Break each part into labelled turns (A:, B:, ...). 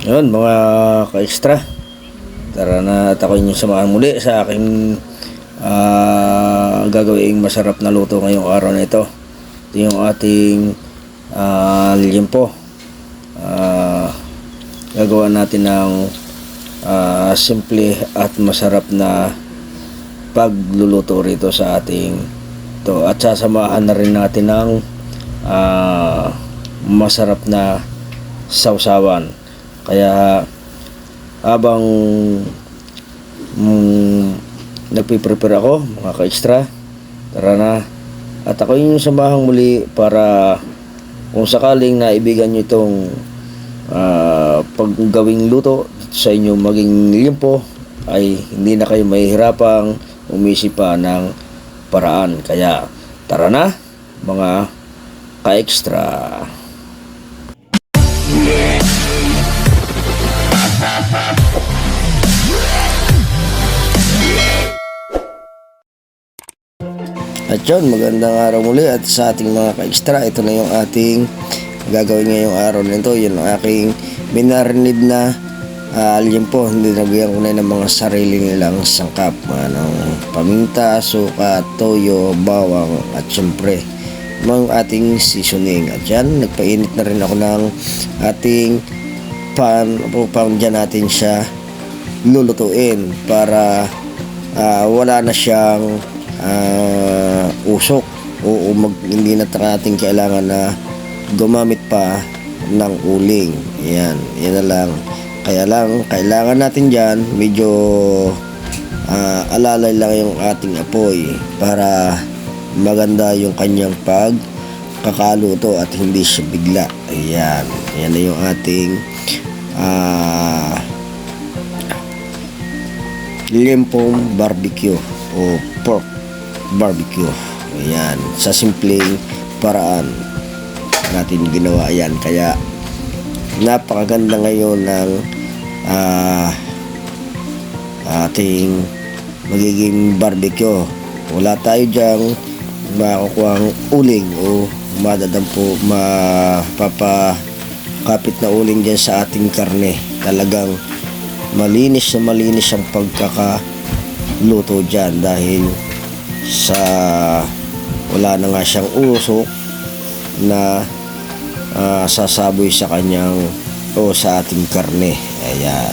A: Yun mga ka-extra, tara na at ako inyong samahan muli sa aking gagawing masarap na luto ngayong araw na ito. Ito yung ating liempo. Gagawa natin ng simple at masarap na pagluluto rito sa ating to, at sasamahan na rin natin ng masarap na sausawan. Kaya habang nagpiprepare ako mga ka-extra, tara na at ako yung samahang muli para kung sakaling naibigan nyo itong paggawing luto sa inyo maging liempo, ay hindi na kayo mahihirapang umisip pa ng paraan. Kaya tara na mga ka-extra. At yun, magandang araw muli at sa ating mga ka-extra, ito na yung ating gagawin ngayong araw nito. Yun ang aking minarinid na liempo. Nilagyan ko na ng mga sarili nilang sangkap, paminta, suka, toyo, bawang at syempre mga ating seasoning. At yan, nagpainit na rin ako ng ating pan upang dyan natin siya lulutuin para wala na siyang usok o hindi na natin kailangan na gumamit pa ng uling. Yan na lang. Kaya lang kailangan natin dyan medyo alalay lang yung ating apoy para maganda yung kanyang pagkakaluto at hindi siya bigla. Yan na yung ating liempong barbecue o pork barbecue. Ayan, sa simpleng paraan natin ginawa yan. Kaya napakaganda ngayon ng ating magiging barbecue. Wala tayo dyang makukuhang uling o mapapakapit na uling dyan sa ating karne. Talagang malinis ang pagkakaluto dyan dahil sa wala na nga siyang usok na sasaboy sa kanyang o sa ating karne. Ayan,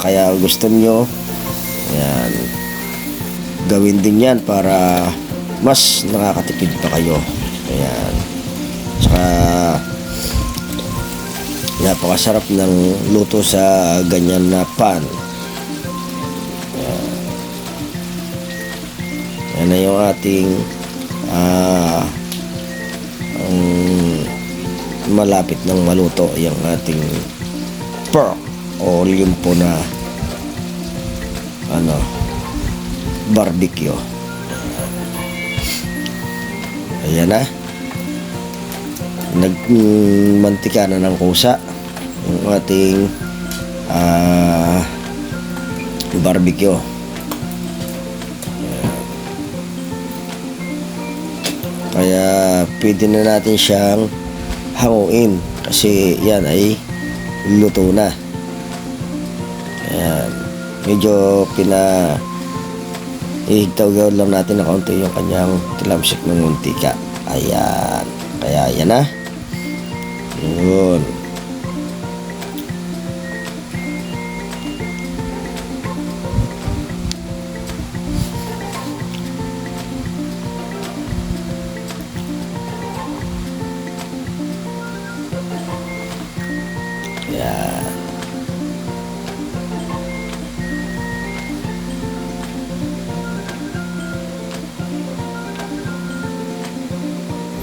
A: kaya gusto nyo, ayan, gawin din yan para mas nakakatipid pa kayo. Ayan, saka napakasarap ng luto sa ganyan na pan. Yan na yung ating malapit ng maluto, yung ating pork o liempo na barbecue. Ayan na, nagmantika na ng kusa yung ating barbecue. Kaya pwede na natin siyang hanguin kasi yan ay luto na. Ayan, medyo ihigtaw lang natin na kaunti yung kanyang tilamsik ng muntika. Ayan, kaya yan na. Yun. Ayan.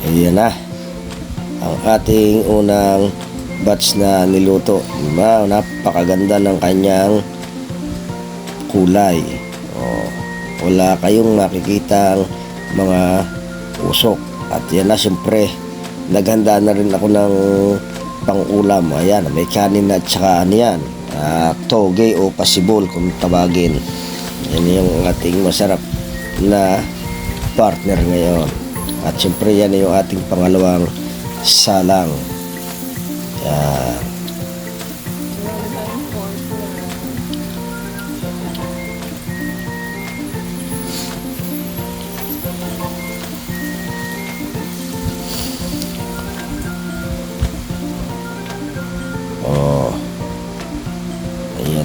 A: Ayan na ang ating unang batch na niluto. Diba? Napakaganda ng kanyang kulay. Wala kayong makikitang mga usok. At yan na, siyempre naghanda na rin ako ng pang-ulam. Ayan, may kanin at saka toge o pasibol kung tawagin. Yan yung ating masarap na partner ngayon. At syempre yan yung ating pangalawang salang. Yan.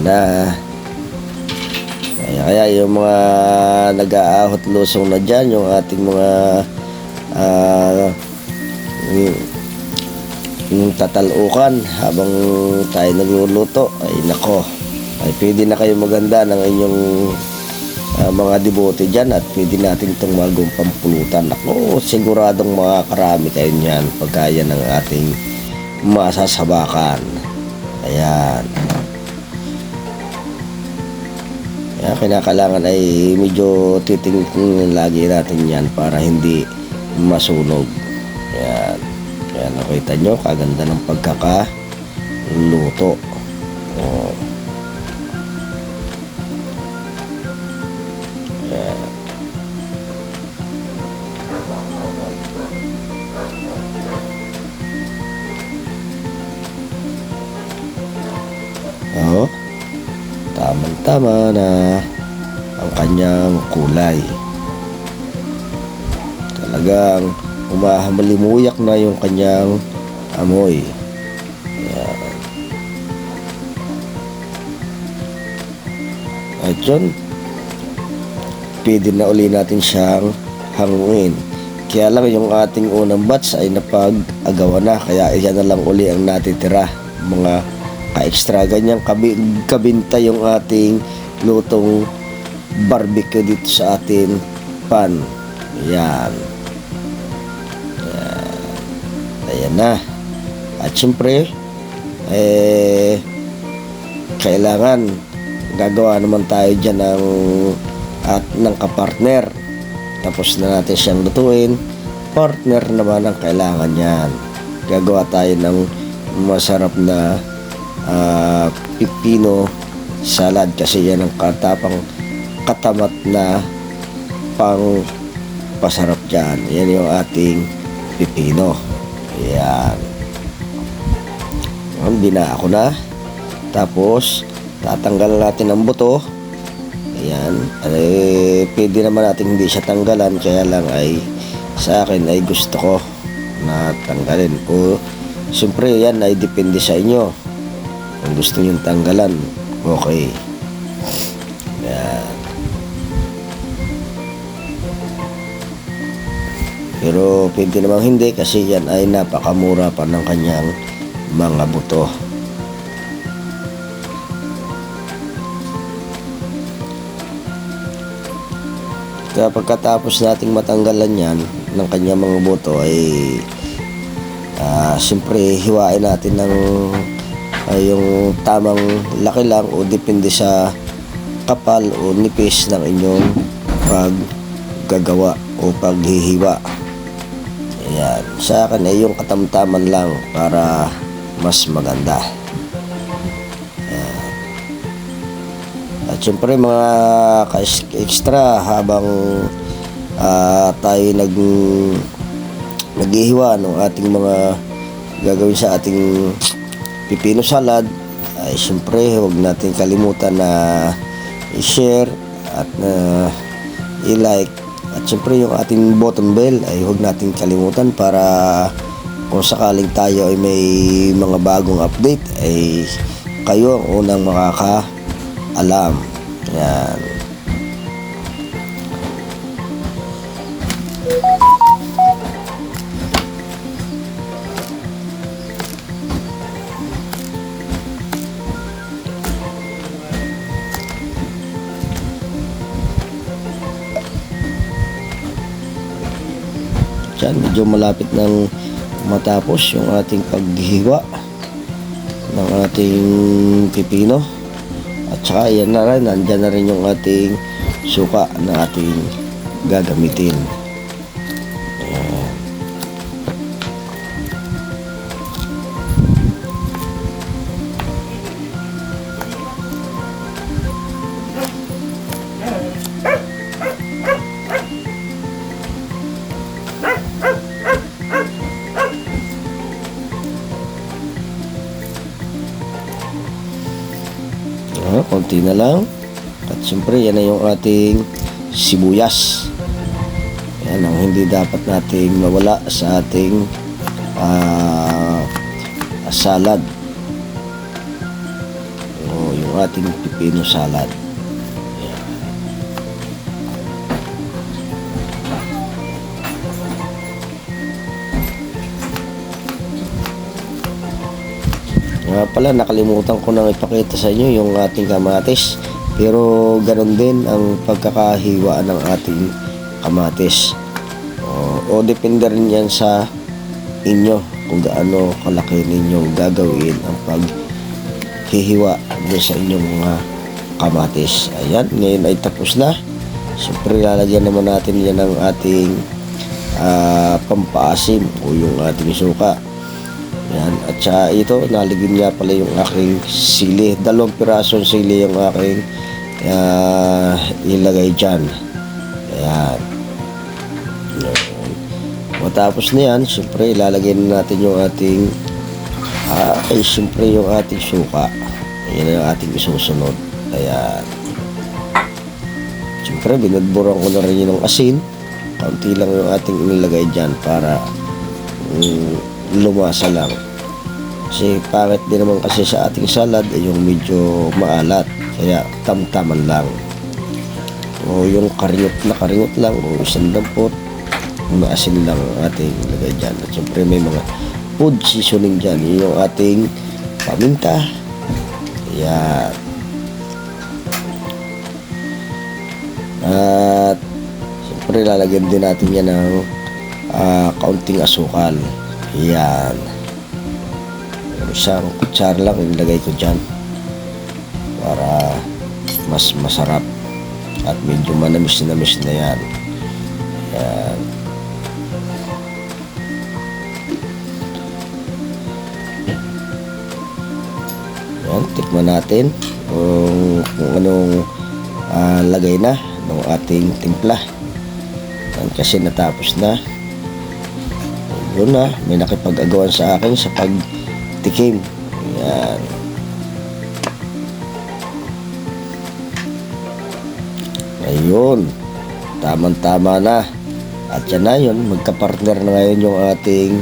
A: Ayan na. Kaya yung mga nag-aahot lusong na dyan, yung ating mga yung tatalukan habang tayo nagluluto, ay nako, ay pwede na kayo maganda ng inyong mga debote dyan at pwede natin itong magong pampulutan. Ako, siguradong makakarami kayo niyan pagkaya ng ating masasabakan. Ayan. Kaya kinakailangan ay medyo titingin lagi natin yan para hindi masunog. Ayan. Kaya nakita nyo, kaganda ng pagkakaluto. Oh. Oh, tamang-tama na ang kanyang kulay. Talagang umahalimuyak na yung kanyang amoy. Ayan. At yun, pwede na uli natin siyang hanguin. Kaya lang yung ating unang batch ay napag-agawa na, kaya iyan na lang uli ang natitira. Mga ka-extra ganyan kabinta yung ating lutong barbecue dito sa ating pan. Ayan. Ayan na. At syempre kailangan gagawa naman tayo dyan ng kapartner. Tapos na natin siyang lutuin, partner naman ang kailangan yan. Gagawa tayo ng masarap na pipino salad, kasi yan ang katamat na pang pasarap dyan. Yan yung ating pipino. Ayan. Binako na. Tapos tatanggalan natin ang buto. Ayan. Pwede naman natin hindi siya tanggalan, kaya lang ay sa akin ay gusto ko na tanggalin. O siyempre yan ay depende sa inyo. Kung gusto nyo tanggalan, okay. Ayan. Pero pwede namang hindi, kasi yan ay napakamura pa ng kanyang mga buto. Kaya pagkatapos nating matanggalan yan ng kanyang mga buto ay siyempre hiwain natin ng yung tamang laki lang, o depende sa kapal o nipis ng inyong paggagawa o paghihiwa. Ayan. Sa akin ay yung katamtaman lang para mas maganda. Ayan. At syempre mga ka-extra, habang tayo naghihiwa ng ating mga gagawin sa ating pipino salad, ay syempre huwag natin kalimutan na i-share at i-like. At syempre yung ating button bell ay huwag natin kalimutan, para kung sakaling tayo ay may mga bagong update ay kayo ang unang makakaalam. Yan. Diyan, medyo malapit ng matapos yung ating paghiwa ng ating pipino. At saka yan na rin, nandyan na rin yung ating suka na ating gagamitin. Ayan. Konti na lang. At siyempre yan na yung ating sibuyas. Yan ang hindi dapat nating mawala sa ating salad. O, yung yung ating pipino salad. Nga pala, nakalimutan ko nang ipakita sa inyo yung ating kamatis. Pero ganun din ang pagkakahiwaan ng ating kamatis. O depende rin yan sa inyo kung gaano kalaki ninyong gagawin ang paghihiwa doon sa inyong mga kamatis. Ayan, ngayon ay tapos na. Siyempre, lalagyan naman natin yan ng ating pampaasim o yung ating suka. Yan. At saka ito, naligyan nga pala yung aking sili. 2 pirasong sili yung aking ilagay dyan. Ayan. Matapos na yan, siyempre ilalagay na natin yung ating siyempre yung ating suka. Ayan yung ating isusunod. Ayan. Siyempre, binudburan ko na rin yung asin. Kaunti lang yung ating inilagay dyan para lumasa lang. Kasi pangit din naman kasi sa ating salad ay yung medyo maalat, kaya tamtaman lang. O yung karingot lang o isang dampot, maasin lang ang ating lagay dyan. At syempre may mga food seasoning dyan, yung ating paminta. Ayan. At syempre lalagyan din natin yan ng kaunting asukal. Yan. Isang kutsara lang ilagay ko dyan para mas masarap at medyo manamis na yan. Yan. Yan, tikman natin kung anong lagay na ng ating timpla. Yan, kasi natapos na. Yun na, may nakipag-agawan sa akin sa pagtikim. Ayan. Ayun, tamang-tama na. At yan na yun, magka-partner na ngayon yung ating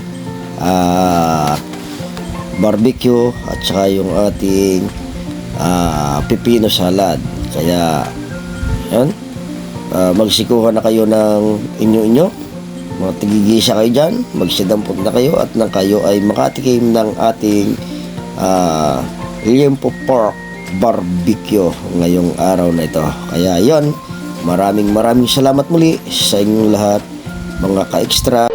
A: barbecue at saka yung ating pipino salad. Kaya yan, magsikuhan na kayo ng inyo-inyo. Mga tigigisa kayo dyan, magsidampot na kayo at nang kayo ay makatikim ng ating Liempo Pork Barbecue ngayong araw na ito. Kaya yon, maraming salamat muli sa inyong lahat mga ka-extra.